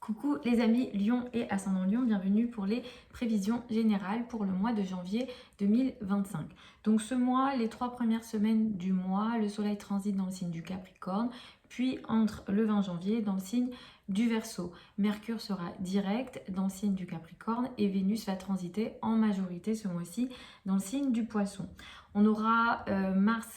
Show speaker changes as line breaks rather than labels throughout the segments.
Coucou les amis Lion et ascendant Lion, bienvenue pour les prévisions générales pour le mois de janvier 2025. Donc ce mois, les 3 premières semaines du mois, le soleil transite dans le signe du Capricorne, puis entre le 20 janvier dans le signe du Verseau. Mercure sera direct dans le signe du Capricorne et Vénus va transiter en majorité ce mois-ci dans le signe du Poisson. On aura Mars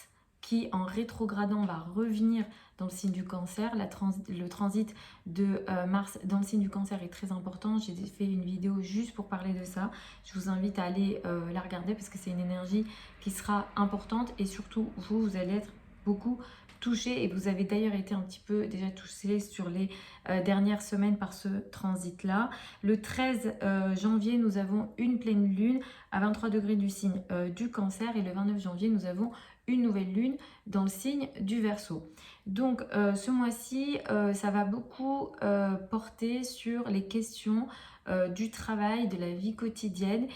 qui en rétrogradant va revenir dans le signe du Cancer. Le transit de Mars dans le signe du Cancer est très important. J'ai fait une vidéo juste pour parler de ça. Je vous invite à aller la regarder parce que c'est une énergie qui sera importante et surtout vous allez être beaucoup touché et vous avez d'ailleurs été un petit peu déjà touché sur les dernières semaines par ce transit là. Le 13 janvier nous avons une pleine lune à 23 degrés du signe du Cancer et le 29 janvier nous avons une nouvelle lune dans le signe du Verseau. Donc ce mois-ci, ça va beaucoup porter sur les questions du travail, de la vie quotidienne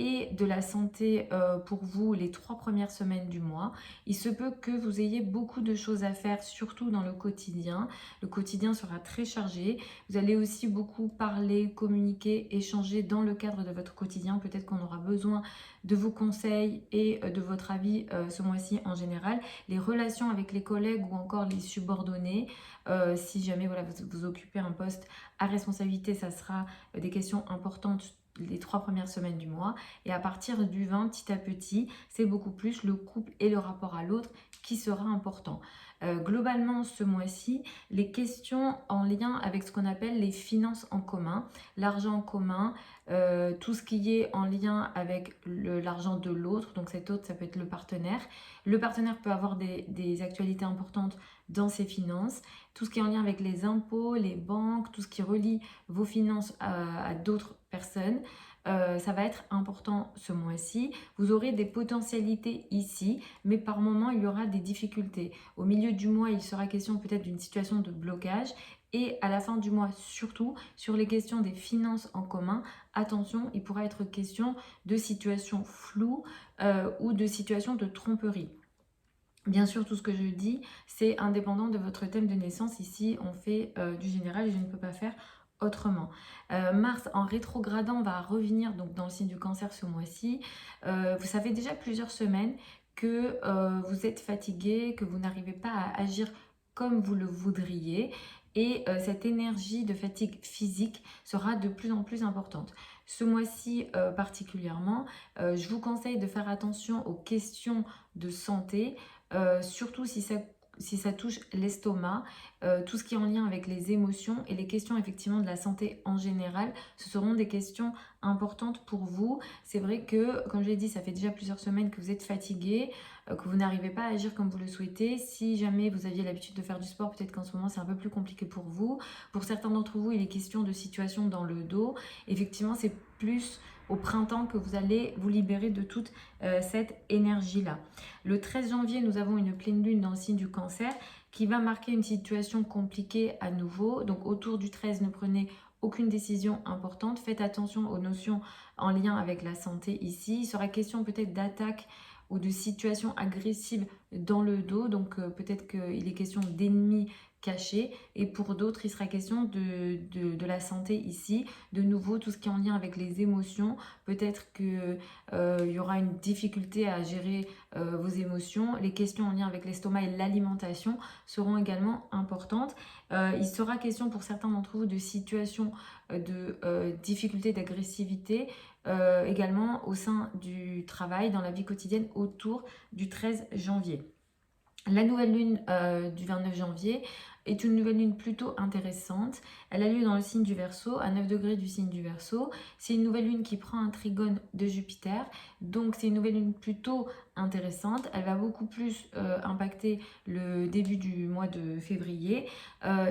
et de la santé pour vous les 3 premières semaines du mois. Il se peut que vous ayez beaucoup de choses à faire, surtout dans le quotidien. Le quotidien sera très chargé. Vous allez aussi beaucoup parler, communiquer, échanger dans le cadre de votre quotidien. Peut-être qu'on aura besoin de vos conseils et de votre avis ce mois-ci en général. Les relations avec les collègues ou encore les subordonnés, si jamais voilà, vous occupez un poste à responsabilité, ça sera des questions importantes les 3 premières semaines du mois. Et à partir du 20, petit à petit, c'est beaucoup plus le couple et le rapport à l'autre qui sera important. Globalement, ce mois-ci, les questions en lien avec ce qu'on appelle les finances en commun, l'argent en commun, tout ce qui est en lien avec l'argent de l'autre, donc cet autre, ça peut être le partenaire. Le partenaire peut avoir des actualités importantes dans ses finances, tout ce qui est en lien avec les impôts, les banques, tout ce qui relie vos finances à d'autres personnes. Ça va être important ce mois-ci. Vous aurez des potentialités ici, mais par moment, il y aura des difficultés. Au milieu du mois, il sera question peut-être d'une situation de blocage. Et à la fin du mois, surtout, sur les questions des finances en commun, attention, il pourra être question de situations floues ou de situations de tromperie. Bien sûr, tout ce que je dis, c'est indépendant de votre thème de naissance. Ici, on fait du général et je ne peux pas faire autrement. Mars en rétrogradant va revenir donc dans le signe du Cancer ce mois-ci. Vous savez déjà plusieurs semaines que vous êtes fatigué, que vous n'arrivez pas à agir comme vous le voudriez. Et cette énergie de fatigue physique sera de plus en plus importante. Ce mois-ci particulièrement, je vous conseille de faire attention aux questions de santé, surtout si ça touche l'estomac, tout ce qui est en lien avec les émotions et les questions effectivement de la santé en général, ce seront des questions importantes pour vous. C'est vrai que, comme je l'ai dit, ça fait déjà plusieurs semaines que vous êtes fatigué, que vous n'arrivez pas à agir comme vous le souhaitez. Si jamais vous aviez l'habitude de faire du sport, peut-être qu'en ce moment c'est un peu plus compliqué pour vous. Pour certains d'entre vous, il est question de situations dans le dos. Effectivement, c'est plus au printemps que vous allez vous libérer de toute cette énergie-là. Le 13 janvier, nous avons une pleine lune dans le signe du Cancer qui va marquer une situation compliquée à nouveau. Donc autour du 13, ne prenez aucune décision importante. Faites attention aux notions en lien avec la santé ici. Il sera question peut-être d'attaque ou de situations agressives dans le dos. Donc peut-être qu'il est question d'ennemis cachés. Et pour d'autres, il sera question de la santé ici. De nouveau, tout ce qui est en lien avec les émotions. Peut-être qu'il y aura une difficulté à gérer vos émotions. Les questions en lien avec l'estomac et l'alimentation seront également importantes. Il sera question pour certains d'entre vous de situations de difficultés, d'agressivité, également au sein du travail, dans la vie quotidienne autour du 13 janvier. La nouvelle lune du 29 janvier est une nouvelle lune plutôt intéressante. Elle a lieu dans le signe du Verseau, à 9 degrés du signe du Verseau. C'est une nouvelle lune qui prend un trigone de Jupiter. Donc c'est une nouvelle lune plutôt intéressante. Elle va beaucoup plus impacter le début du mois de février.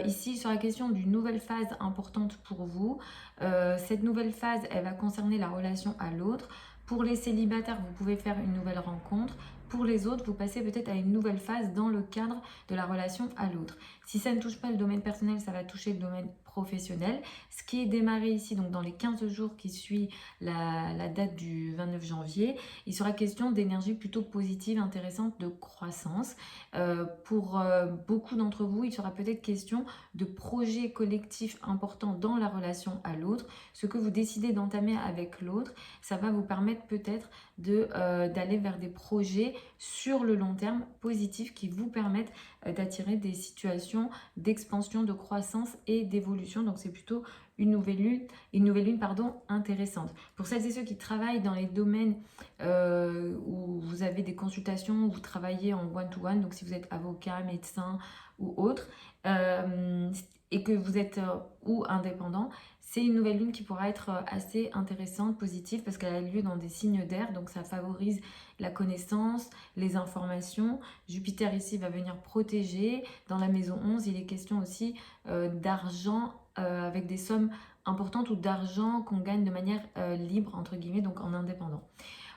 Ici, sur la question d'une nouvelle phase importante pour vous. Cette nouvelle phase, elle va concerner la relation à l'autre. Pour les célibataires, vous pouvez faire une nouvelle rencontre. Pour les autres, vous passez peut-être à une nouvelle phase dans le cadre de la relation à l'autre. Si ça ne touche pas le domaine personnel, ça va toucher le domaine professionnel. Ce qui est démarré ici, donc dans les 15 jours qui suivent la date du 29 janvier, il sera question d'énergie plutôt positive, intéressante, de croissance. Pour beaucoup d'entre vous, il sera peut-être question de projets collectifs importants dans la relation à l'autre. Ce que vous décidez d'entamer avec l'autre, ça va vous permettre peut-être d'aller vers des projets sur le long terme positifs qui vous permettent d'attirer des situations d'expansion, de croissance et d'évolution. Donc c'est plutôt une nouvelle lune intéressante. Pour celles et ceux qui travaillent dans les domaines où vous avez des consultations, où vous travaillez en one-to-one, donc si vous êtes avocat, médecin ou autre, et que vous êtes ou indépendant, c'est une nouvelle lune qui pourra être assez intéressante, positive, parce qu'elle a lieu dans des signes d'air, donc ça favorise la connaissance, les informations. Jupiter ici va venir protéger. Dans la maison 11, il est question aussi d'argent avec des sommes importantes ou d'argent qu'on gagne de manière libre, entre guillemets, donc en indépendant.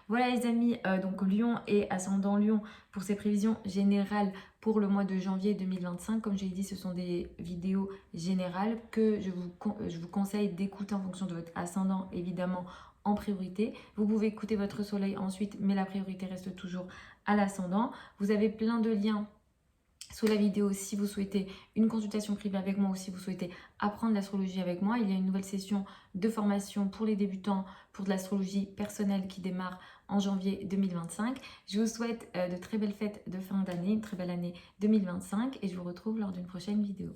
Voilà les amis, donc Lion et ascendant Lion pour ces prévisions générales pour le mois de janvier 2025. Comme je l'ai dit, ce sont des vidéos générales que je vous conseille d'écouter en fonction de votre ascendant, évidemment en priorité. Vous pouvez écouter votre soleil ensuite, mais la priorité reste toujours à l'ascendant. Vous avez plein de liens sous la vidéo si vous souhaitez une consultation privée avec moi ou si vous souhaitez apprendre l'astrologie avec moi. Il y a une nouvelle session de formation pour les débutants pour de l'astrologie personnelle qui démarre en janvier 2025. Je vous souhaite de très belles fêtes de fin d'année, une très belle année 2025 et je vous retrouve lors d'une prochaine vidéo.